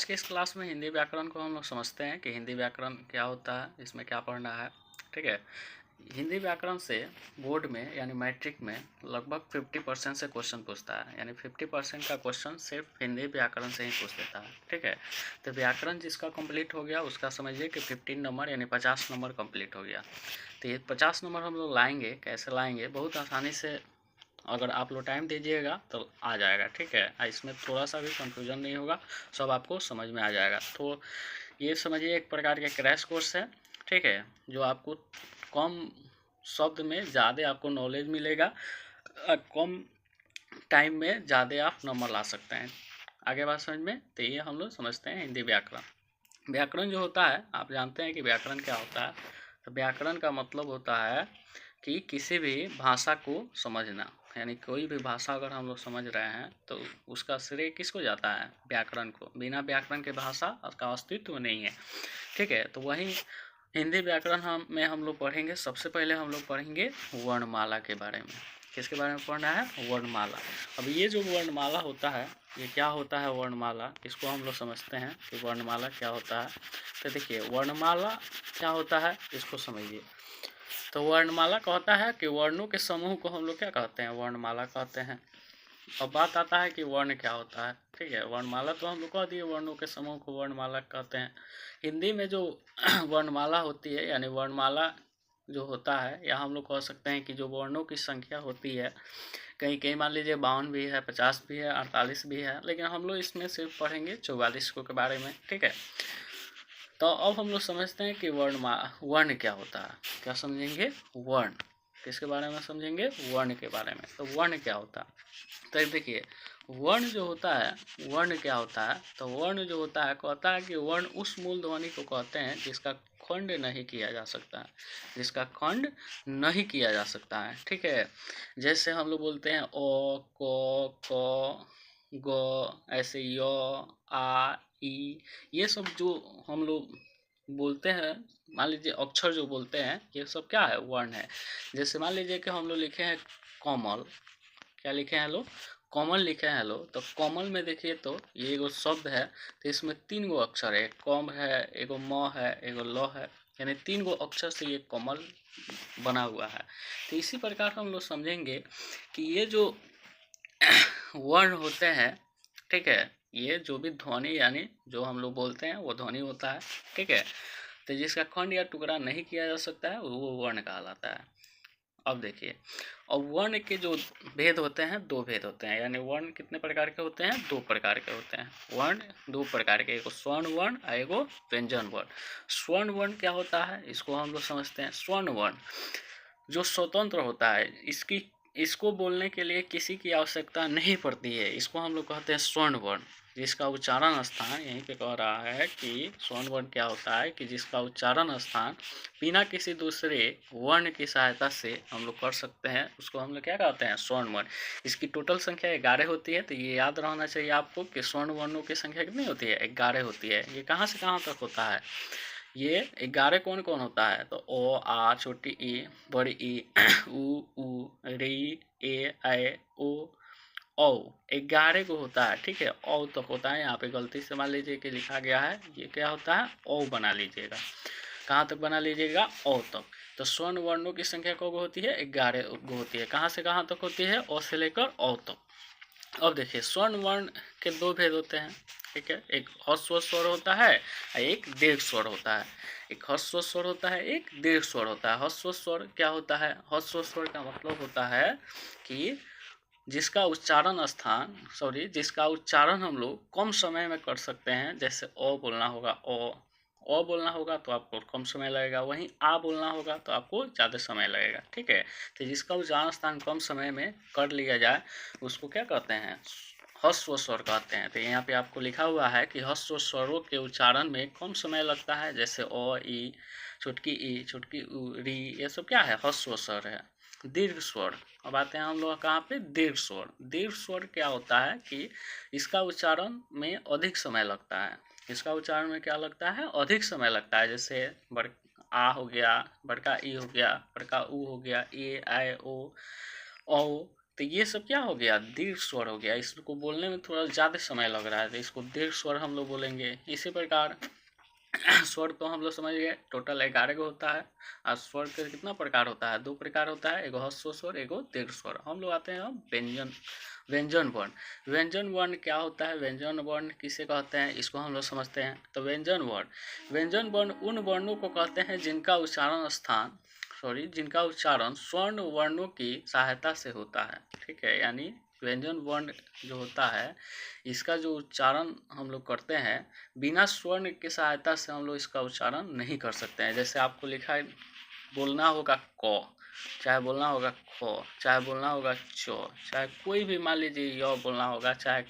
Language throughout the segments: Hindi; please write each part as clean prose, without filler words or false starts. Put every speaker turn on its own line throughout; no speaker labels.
के इस क्लास में हिंदी व्याकरण को हम लोग समझते हैं कि हिंदी व्याकरण क्या होता है, इसमें क्या पढ़ना है। ठीक है, हिंदी व्याकरण से बोर्ड में यानी मैट्रिक में लगभग 50% से क्वेश्चन पूछता है, यानी 50% का क्वेश्चन सिर्फ हिंदी व्याकरण से ही पूछ देता है। ठीक है, तो व्याकरण जिसका कंप्लीट हो गया उसका समझिए कि 15 नंबर यानी 50 नंबर कंप्लीट हो गया। तो ये 50 नंबर हम लोग लाएंगे, कैसे लाएंगे, बहुत आसानी से अगर आप लोग टाइम दीजिएगा तो आ जाएगा। ठीक है, इसमें थोड़ा सा भी कंफ्यूजन नहीं होगा, सब आपको समझ में आ जाएगा। तो ये समझिए एक प्रकार के क्रैश कोर्स है। ठीक है, जो आपको कम शब्द में ज़्यादा आपको नॉलेज मिलेगा, कम टाइम में ज़्यादा आप नंबर ला सकते हैं। आगे बात समझ में, तो ये हम लोग समझते हैं हिंदी व्याकरण। व्याकरण जो होता है, आप जानते हैं कि व्याकरण क्या होता है। तो व्याकरण का मतलब होता है कि किसी भी भाषा को समझना, यानी कोई भी भाषा अगर हम लोग समझ रहे हैं तो उसका श्रेय किसको जाता है, व्याकरण को। बिना व्याकरण के भाषा का अस्तित्व नहीं है। ठीक है, तो वही हिंदी व्याकरण हम लोग पढ़ेंगे। सबसे पहले हम लोग पढ़ेंगे वर्णमाला के बारे में। किसके बारे में पढ़ना है, वर्णमाला। अब ये जो वर्णमाला होता है, ये क्या होता है वर्णमाला, इसको हम लोग समझते हैं कि वर्णमाला क्या होता है। तो देखिए वर्णमाला क्या होता है इसको समझिए। तो वर्णमाला कहता है कि वर्णों के समूह को हम लोग क्या कहते हैं, वर्णमाला कहते हैं। अब बात आता है कि वर्ण क्या होता है। ठीक है, वर्णमाला तो हम लोग कह दिए, वर्णों के समूह को वर्णमाला कहते हैं। हिंदी में जो वर्णमाला होती है, यानी वर्णमाला जो होता है, या हम लोग कह सकते हैं कि जो वर्णों की संख्या होती है, कहीं कहीं मान लीजिए 52 भी है, 50 भी है, 48 भी है, लेकिन हम लोग इसमें सिर्फ पढ़ेंगे 44 को के बारे में। ठीक है, तो अब हम लोग समझते हैं कि वर्ण क्या होता है। क्या समझेंगे, वर्ण। किसके बारे में समझेंगे, वर्ण के बारे में। तो वर्ण क्या होता है, तो देखिए वर्ण जो होता है, वर्ण क्या होता है, तो वर्ण जो होता है कहता है कि वर्ण उस मूल ध्वनि को कहते हैं जिसका खंड नहीं किया जा सकता है, जिसका खंड नहीं किया जा सकता है। ठीक है, जैसे हम लोग बोलते हैं ओ, क, ग, ऐसे य, आ, ई, ये सब जो हम लोग बोलते हैं, मान लीजिए अक्षर जो बोलते हैं, ये सब क्या है, वर्ण है। जैसे मान लीजिए कि हम लोग लिखे हैं कमल, क्या लिखे हैं लोग, कमल लिखे हैं लोग। तो कमल में देखिए तो ये एगो शब्द है, तो इसमें 3 गो अक्षर है, कम है, एगो म है, एगो ल है, यानी 3 गो अक्षर से ये कमल बना हुआ है। तो इसी प्रकार हम लोग समझेंगे कि ये जो वर्ण होते हैं, ठीक है, ये जो भी ध्वनि यानी जो हम लोग बोलते हैं वो ध्वनि होता है। ठीक है, तो जिसका खंड या टुकड़ा नहीं किया जा सकता है वो वर्ण कहलाता है। अब देखिए, अब वर्ण के जो भेद होते हैं, 2 भेद होते हैं, यानी वर्ण कितने प्रकार के होते हैं, 2 प्रकार के होते हैं। वर्ण 2 प्रकार के, एगो स्वर्ण वर्ण और एगो व्यंजन वर्ण। स्वर्ण वर्ण क्या होता है इसको हम लोग समझते हैं। स्वर्ण वर्ण जो स्वतंत्र होता है, इसको बोलने के लिए किसी की आवश्यकता नहीं पड़ती है, इसको हम लोग कहते हैं स्वर्ण वर्ण। जिसका उच्चारण स्थान, यहीं पे कह रहा है कि स्वर्ण वर्ण क्या होता है कि जिसका उच्चारण स्थान बिना किसी दूसरे वर्ण की सहायता से हम लोग कर सकते हैं, उसको हम लोग क्या कहते हैं, स्वर्ण वर्ण। इसकी टोटल संख्या 11 होती है। तो ये याद रहना चाहिए आपको कि स्वर्ण वर्णों की संख्या कितनी होती है, 11 होती है। ये कहाँ से कहाँ तक होता है, ये 11 कौन कौन होता है, तो ओ, आ, छोटी ई, बड़ी ई, उ, री, ए, ऐ, ओ, औ, 11 को होता है। ठीक है, औ तक होता है। यहाँ पे गलती से मान लीजिए कि लिखा गया है, ये क्या होता है, औ बना लीजिएगा। कहाँ तक बना लीजिएगा, औ तक। तो स्वर्ण वर्णों की संख्या कब होती है, 11 गो होती है। कहाँ से कहाँ तक होती है, ओ से लेकर औ तक। अब देखिए स्वर्ण वर्ण के 2 भेद होते हैं। ठीक है, एक ह्रस्व स्वर होता है और एक दीर्घ स्वर होता है। एक ह्रस्व स्वर होता है, एक दीर्घ स्वर होता है। ह्रस्व स्वर क्या होता है, ह्रस्व स्वर का मतलब होता है कि जिसका उच्चारण हम लोग कम समय में कर सकते हैं। जैसे ओ बोलना होगा, ओ बोलना होगा तो आपको कम समय लगेगा, वहीं आ बोलना होगा तो आपको ज़्यादा समय लगेगा। ठीक है, तो जिसका उच्चारण स्थान कम समय में कर लिया जाए उसको क्या कहते हैं, ह्रस्व स्वर कहते हैं। तो यहाँ पे आपको लिखा हुआ है कि ह्रस्व स्वरों के उच्चारण में कम समय लगता है। जैसे ओ, ई, छोटकी उ, री, ये सब क्या है, ह्रस्व स्वर है। दीर्घ स्वर, अब आते हैं हम लोग कहाँ पे, दीर्घ स्वर। दीर्घ स्वर क्या होता है कि इसका उच्चारण में अधिक समय लगता है। इसका उच्चारण में क्या लगता है, अधिक समय लगता है। जैसे आ हो गया, बड़का ई हो गया, बड़का उ हो गया, ए, ऐ, ओ, तो ये सब क्या हो गया, दीर्घ स्वर हो गया। इसको बोलने में थोड़ा ज़्यादा समय लग रहा है, तो इसको दीर्घ स्वर हम लोग बोलेंगे। इसी प्रकार स्वर तो हम लोग समझ गए, टोटल 11 गो होता है। और स्वर के कितना प्रकार होता है, 2 प्रकार होता है, एगो ह्रस्व स्वर, एगो दीर्घ स्वर। हम लोग आते हैं अब व्यंजन वर्ण। व्यंजन वर्ण क्या होता है, व्यंजन वर्ण किसे कहते हैं, इसको हम लोग समझते हैं। तो व्यंजन वर्ण उन वर्णों को कहते हैं जिनका उच्चारण स्वर्ण वर्णों की सहायता से होता है। ठीक है, यानी व्यंजन वर्ण जो होता है, इसका जो उच्चारण हम लोग करते हैं, बिना स्वर्ण की सहायता से हम लोग इसका उच्चारण नहीं कर सकते हैं। जैसे आपको लिखा है, बोलना होगा क, चाहे बोलना होगा ख, चाहे बोलना होगा च, चाहे कोई भी मान लीजिए य बोलना होगा, चाहे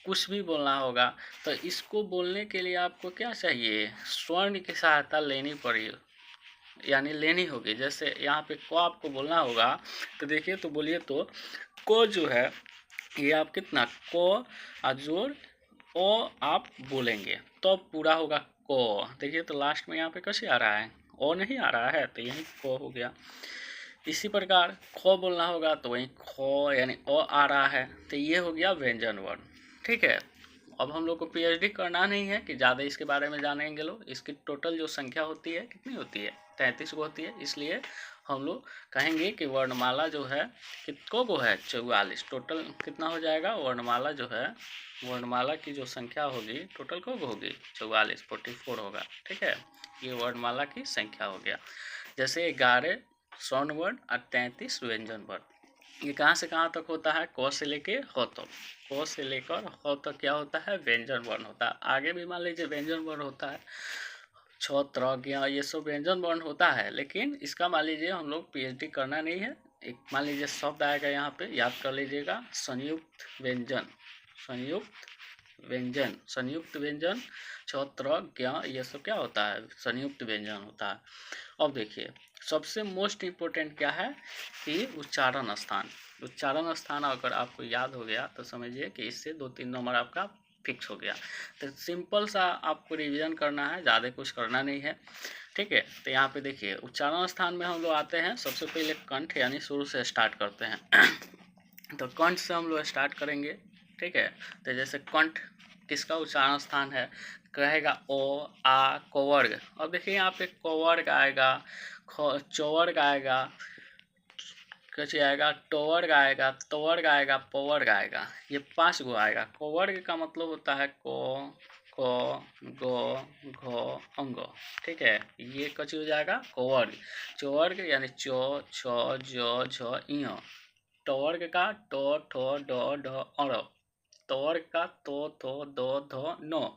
कुछ भी बोलना होगा, तो इसको बोलने के लिए आपको क्या चाहिए, स्वर्ण की सहायता लेनी पड़ी, यानी लेनी होगी। जैसे यहाँ पे क आपको बोलना होगा, तो देखिए, तो बोलिए, तो क जो है ये आप कितना क जोड़ ओ आप बोलेंगे तो पूरा होगा क। देखिए, तो लास्ट में यहाँ पे कैसे आ रहा है, ओ नहीं आ रहा है, तो यही क हो गया। इसी प्रकार ख बोलना होगा तो वही ख यानी ओ आ रहा है, तो ये हो गया व्यंजन वर्ण। ठीक है, अब हम लोग को पीएचडी करना नहीं है कि ज़्यादा इसके बारे में जानेंगे लोग। इसकी टोटल जो संख्या होती है कितनी होती है, 33 को होती है। इसलिए हम लोग कहेंगे कि वर्णमाला जो है कितनों को है, 44। टोटल कितना हो जाएगा, वर्णमाला जो है, वर्णमाला की जो संख्या होगी टोटल को होगी 44, 44 होगा। ठीक है, ये वर्णमाला की संख्या हो गया। जैसे 11 स्वर्ण वर्ण और 33 व्यंजन वर्ण। ये कहाँ से कहाँ तक होता है, क से लेके ह तक। क से लेकर ह तक क्या होता है, व्यंजन वर्ण होता है। आगे भी मान लीजिए व्यंजन वर्ण होता है, छ, त्र, ज्ञ, ये सब व्यंजन वर्ण होता है। लेकिन इसका मान लीजिए हम लोग पीएचडी करना नहीं है। एक मान लीजिए शब्द आएगा यहाँ पे, याद कर लीजिएगा, संयुक्त व्यंजन, संयुक्त व्यंजन, छ, त्र, ज्ञ, ये सब क्या होता है, संयुक्त व्यंजन होता है। अब देखिए, सबसे मोस्ट इम्पोर्टेंट क्या है कि उच्चारण स्थान अगर आपको याद हो गया तो समझिए कि इससे 2-3 नंबर आपका फिक्स हो गया। तो सिंपल सा आपको रिवीजन करना है, ज़्यादा कुछ करना नहीं है। ठीक है, तो यहाँ पे देखिए, उच्चारण स्थान में हम लोग आते हैं, सबसे पहले कंठ यानी शुरू से स्टार्ट करते हैं। तो कंठ से हम लोग स्टार्ट करेंगे। ठीक है, तो जैसे कंठ किसका उच्चारण स्थान है, कहेगा ओ, आ, कवर्ग। अब देखिए यहाँ पे कवर्ग आएगा, चौवर्ग आएगा, कैसे आएगा, टोवर्ग आएगा, तोवर्ग आएगा, पवर्ग आएगा। ये 5 गो आएगा। कवर्ग का मतलब होता है क, गो, घ, अंग। ठीक है, ये कच हो जाएगा कवर्ग। चौवर्ग यानी चो, छ, ज, झ, इं। टवर्ग का टो, ठो, डो, ढ, अण। तवर्ग का तो, थो, दो, ध, न।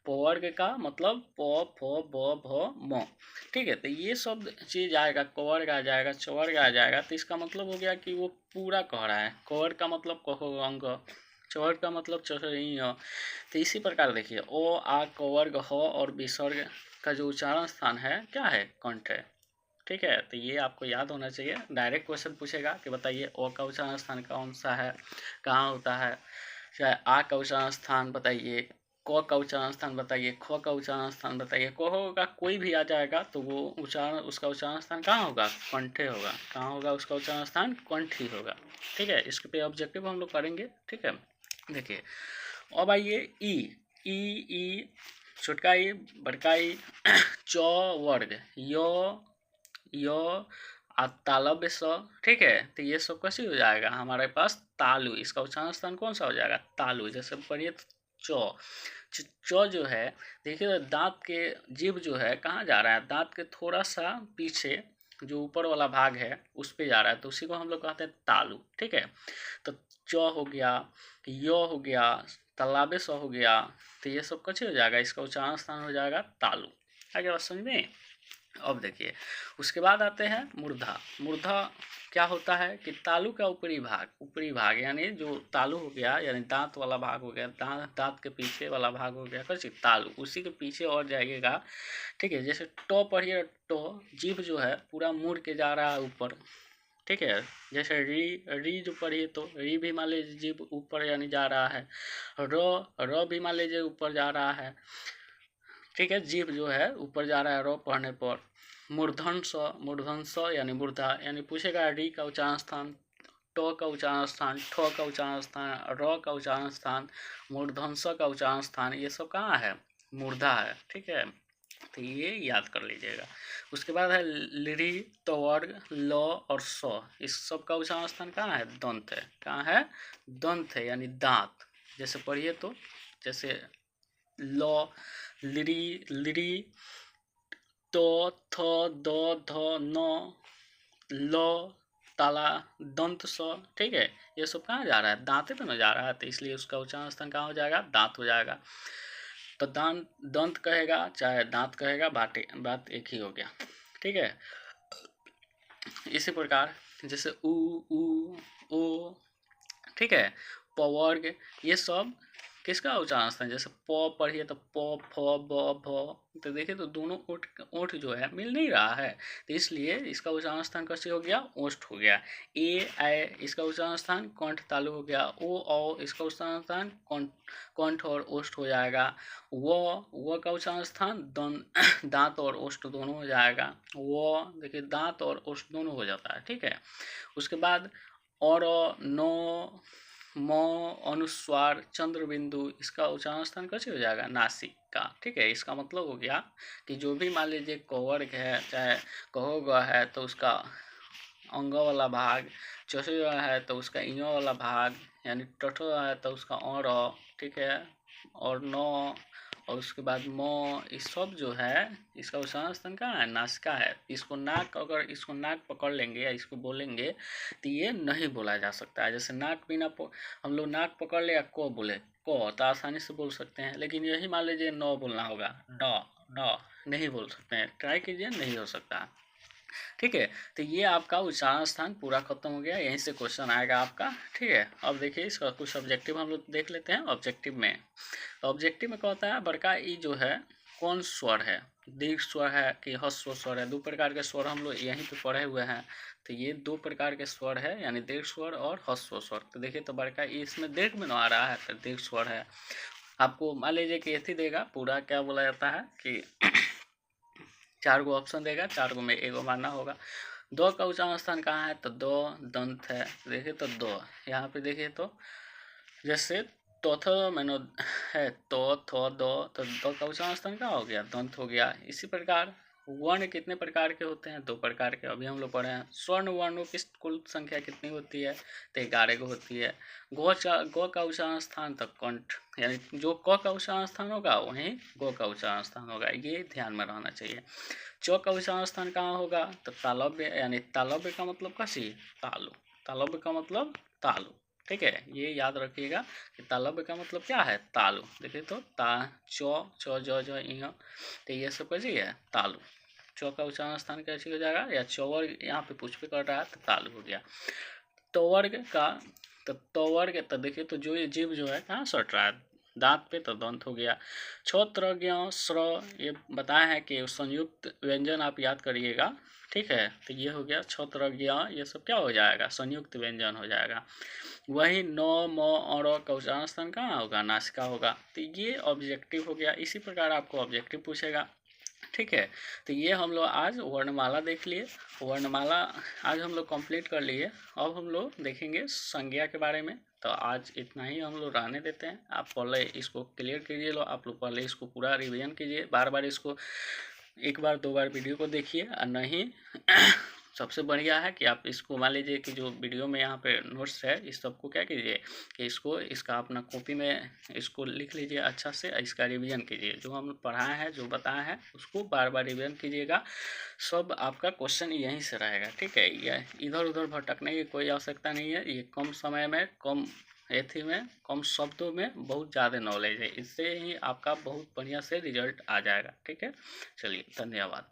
पवर्ग का मतलब प, फ, ब, भ, म। ठीक है, तो ये सब चीज आएगा, कवर्ग आ जाएगा, चवर्ग आ जाएगा। तो इसका मतलब हो गया कि वो पूरा कह रहा है। कवर्ग का मतलब कहो अंग, चवर्ग का मतलब चौसई। तो इसी प्रकार देखिए, ओ, आ, कवर्ग, ह और विसर्ग का जो उच्चारण स्थान है क्या है, कंठ है। ठीक है, तो ये आपको याद होना चाहिए। डायरेक्ट क्वेश्चन पूछेगा कि बताइए ओ का उच्चारण स्थान कौन सा है, कहाँ होता है। चाहे आ का उच्चारण स्थान बताइए, क का उच्चारण स्थान बताइए, ख का उच्चारण स्थान बताइए। क का कोई भी आ जाएगा तो वो उच्चारण, उसका उच्चारण स्थान कहाँ होगा, कंठे होगा। कहाँ होगा उसका उच्चारण स्थान, कंठ ही होगा। ठीक है, इसके पे ऑब्जेक्टिव हम लोग करेंगे। ठीक है, देखिए, अब आइए ई। ई छोटका ई, बड़का ई, च वर्ग, यो तालव्य स। ठीक है, तो ये सब कैसे हो जाएगा हमारे पास, तालु। इसका उच्चारण स्थान कौन सा हो जाएगा, तालु। जैसे पढ़िए च जो है, देखिए दांत के जीभ जो है कहाँ जा रहा है, दांत के थोड़ा सा पीछे जो ऊपर वाला भाग है उस पे जा रहा है, तो उसी को हम लोग कहते हैं तालु। ठीक है, तो च हो गया, यो हो गया, तालव्य स हो गया, तो ये सब कैसे हो जाएगा, इसका उच्चारण स्थान हो जाएगा तालु। आगे बात समझ में। अब देखिए, उसके बाद आते हैं मूर्धा। मूर्धा क्या होता है कि तालु का ऊपरी भाग यानी जो तालु हो गया, यानी दांत वाला भाग हो गया, दांत के पीछे वाला भाग हो गया कैसे, तालु। उसी के पीछे और जाएगा। ठीक है, जैसे टो पढ़िए, टो जीभ जो है पूरा मुड़ के जा रहा है ऊपर। ठीक है, जैसे री जो पढ़िए, तो री भी मान लीजिए जीभ ऊपर यानी जा रहा है। र भी मान लीजिए ऊपर जा रहा है। ठीक है, जीभ जो है ऊपर जा रहा है रो पढ़ने पर। मूर्धन स यानी मूर्धा, यानी पूछेगा री का उच्चारण स्थान, ट का उच्चारण स्थान, ठ का उच्चारण स्थान, र का उच्चारण स्थान, मूर्धन्स का उच्चारण स्थान, ये सब कहाँ है? मूर्धा है। ठीक है, तो ये याद कर लीजिएगा। उसके बाद है लिरी, तवर्ग, ल और स, इस सब का उच्चारण स्थान कहाँ है? दंत है। कहाँ है? दंत है, यानी दांत। जैसे पढ़िए तो, जैसे ल, लिरी, लिरी, तो, थ, द, ध, न, ल, ताला, दंत स। ठीक है, ये सब कहाँ जा रहा है? दांते पे ना जा रहा है, तो इसलिए उसका उच्चारण स्थान कहाँ हो जाएगा? दांत हो जाएगा। तो दंत कहेगा चाहे दांत कहेगा, बात एक ही हो गया। ठीक है, इसी प्रकार जैसे उ, ओ, ठीक है, पवर्ग, ये सब किसका उच्चारण स्थान? जैसे प पढ़िए तो प, फ, ब, भ, तो देखिए तो दोनों ओठ जो है मिल नहीं रहा है, तो इसलिए इसका उच्चारण स्थान कैसे हो गया? ओष्ठ हो गया। ए, ऐ, इसका उच्चारण स्थान कंठ तालु हो गया। ओ, औ, इसका उच्चारण स्थान कंठ और ओष्ठ हो जाएगा। व का उच्चारण स्थान दांत और ओष्ठ दोनों हो जाएगा। देखिए दांत और ओष्ठ दोनों हो जाता है। ठीक है, उसके बाद और, नो, म, अनुस्वार, चंद्र बिंदु, इसका उच्चारण स्थान कैसे हो जाएगा? नासिक का। ठीक है, इसका मतलब हो गया कि जो भी मान लीजिए कवर्ग है, चाहे कहोग है, तो उसका अंग वाला भाग, चौसे है तो उसका इंग वाला भाग, यानी टठ है तो उसका और, ठीक है, और न, और उसके बाद म, इस सब जो है इसका उच्चारण स्थान कहाँ है? नासिका है। अगर इसको नाक पकड़ लेंगे या इसको बोलेंगे तो ये नहीं बोला जा सकता है। जैसे नाक बिना हम लोग नाक पकड़ ले या को बोले, को तो आसानी से बोल सकते हैं, लेकिन यही मान लीजिए न बोलना होगा, न नहीं बोल सकते हैं। ट्राई कीजिए, नहीं हो सकता। ठीक है, तो ये आपका उच्चारण स्थान पूरा खत्म हो गया, यहीं से क्वेश्चन आएगा आपका। ठीक है, अब देखिए इसका कुछ ऑब्जेक्टिव हम लोग देख लेते हैं। ऑब्जेक्टिव में क्या होता है? बड़का ई जो है कौन स्वर है? दीर्घ स्वर है कि ह्रस्व स्वर है? दो प्रकार के स्वर हम लोग यहीं पे पढ़े हुए हैं, तो ये दो प्रकार के स्वर है, यानी दीर्घ स्वर और ह्रस्व स्वर। तो देखिए तो बड़का ई इसमें दीर्घ में आ रहा है, तो दीर्घ स्वर है। आपको मान लीजिए कि यथी देगा, पूरा क्या बोला जाता है कि 4 गो ऑप्शन देगा, 4 गो में एगो मानना होगा। दो का उच्चारण स्थान कहाँ है? तो दो दंत है। देखिए तो दो, यहाँ पे देखिए तो जैसे तोथ मैनो है, तो थो दो, तो दो का उच्चारण स्थान कहाँ हो गया? दंत हो गया। इसी प्रकार वर्ण कितने प्रकार के होते हैं? 2 प्रकार के, अभी हम लोग पढ़े हैं। स्वर्ण वर्णों की कुल संख्या कितनी होती है? तो 11 गो होती है। गो का उच्चारण स्थान तक कंठ, यानी जो क का उच्चारण स्थान होगा वहीं गो का उच्चारण स्थान होगा, ये ध्यान में रहना चाहिए। च का उच्चारण स्थान कहाँ होगा? तो तालव्य, यानी तालव्य का मतलब कसी, तालु, तालव्य का मतलब तालु। ठीक है, ये याद रखिएगा कि तालव्य का मतलब क्या है? तालु। देखिए तो च, ज, इह, तो ये सब कैसी है? तालु। च का उच्चारण स्थान कैसे हो जाएगा? या चौवर्ग यहाँ पे पूछ पे कर रहा है, तो तालु हो गया। तवर्ग का, तो तवर्ग, तो देखिए तो जो ये जीव जो है कहाँ सट रहा है? दांत पे, तो दंत हो गया। छोत्र, स्र, ये बताया है कि संयुक्त व्यंजन आप याद करिएगा। ठीक है, तो ये हो गया छोत्र, ये सब क्या हो जाएगा? संयुक्त व्यंजन हो जाएगा। वही न, म और का उच्चारण स्थान कहाँ होगा? नासिका होगा। तो ये ऑब्जेक्टिव हो गया। इसी प्रकार आपको ऑब्जेक्टिव पूछेगा। ठीक है, तो ये हम लोग आज वर्णमाला देख लिए। वर्णमाला आज हम लोग कंप्लीट कर लिए। अब हम लोग देखेंगे संज्ञा के बारे में। तो आज इतना ही हम लोग रहने देते हैं। आप पहले इसको क्लियर कीजिए, आप लोग पहले इसको पूरा रिवीजन कीजिए, बार बार इसको 1 बार 2 बार वीडियो को देखिए, और नहीं सबसे बढ़िया है कि आप इसको मान लीजिए कि जो वीडियो में यहाँ पे नोट्स है, इस सबको क्या कीजिए कि इसका अपना कॉपी में इसको लिख लीजिए अच्छा से, इसका रिवीजन कीजिए। जो हम पढ़ाए हैं, जो बताया है, उसको बार बार रिवीजन कीजिएगा। सब आपका क्वेश्चन यहीं से रहेगा। ठीक है, ये इधर उधर भटकने की कोई आवश्यकता नहीं है। ये कम समय में, कम एथी में, कम शब्दों में बहुत ज़्यादा नॉलेज है। इससे ही आपका बहुत बढ़िया से रिजल्ट आ जाएगा। ठीक है, चलिए, धन्यवाद।